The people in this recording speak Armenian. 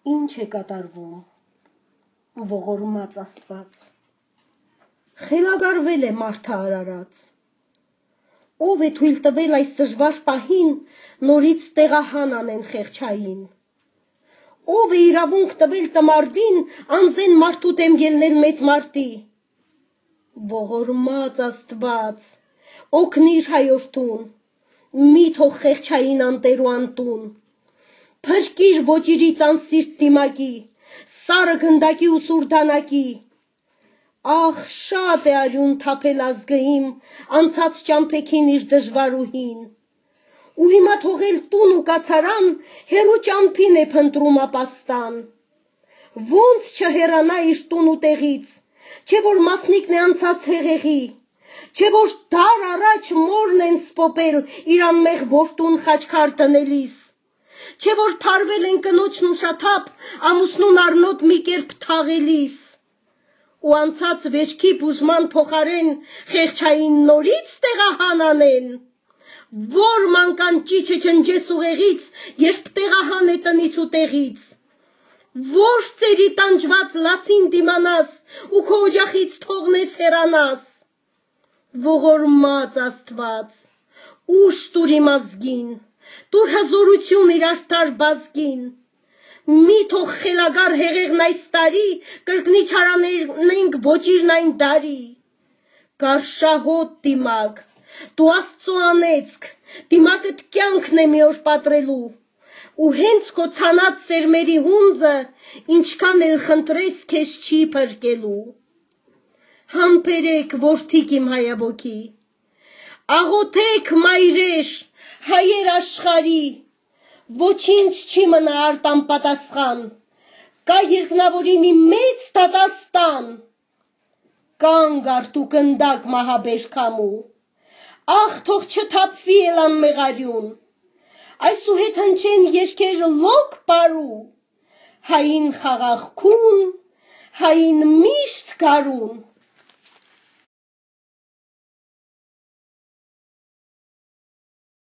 Ինչ է կատարվում, ողորմած Աստված, խելագարվել է մարդը արարած, ով է թույլ տվել այս դժվար պահին նորից տեղահան անեն խեղճային, ով է իրավունք տվել տմարդին անզեն մարդու դեմ ելնել մեծ մարտի, ողորմած Աստված, օգնիր հայորդուն, մի թող խեղճային անտեր ու անտուն, փրկիր ոճիրից անսիրտ դիմակի, սարը գնդակի ու սուրդանակի, ախ շատ է արյուն թափել ազգը իմ, անցած ճամփեքին իր դժվարուհին, ու հիմա թողել տուն ու կացարան, հեռու ճամփին է փնտրում ապաստան, ոնց չհեռանա իր տուն ու տեղից, չէ որ մասնիկն է անցած հեղեղի, չէ որ դար առաջ մորն են սպոպել իր անմեղ որդուն խաչքար դնելիս, չէ որ փարվել են կնոջն ուշաթափ ամուսնուն առնոտ մի կերպ թաղելիս, ու անցած վերջքի բուժման փոխարեն խեղճային նորից տեղահան անեն, որ մանկան ճիչը ջնջես ուղեղից, երբ տեղահան է տնից ու տեղից, որ ծերի տանջված լացին դիմանաս ու քո օջախից թողնես հեռանաս, ողորմած Աստված, ուժ տուր իմ ազգին, տուր հզորություն իր արդար բազգին, մի թող խելագար հեղեղն այս տարի կրկնի չարանենք ոճիրն այն դարի, գարշահոտ դիմակ, դու Աստծո անեծք, դիմակդ կյանքն է մի օր պատրելու, ու հենց քո ցանած սերմերի հունձը, ինչքան էլ խնդրես քեզ չի փրկելու, համբերեք որդիկ իմ հայաբոքի, աղոթեք մայրեր, հայեր աշխարի, ոչինչ չի մնա արտ անպատասխան, կա երկնավորի մի մեծ դատաստան, կանգ արդ ու գնդակ մահաբեր քամու, ախ թող չթափվի էլ անմեղարյուն, այսուհետ հնչեն երգեր լոկ պարու, հային խաղաղ քուն, հային միշտ գարուն,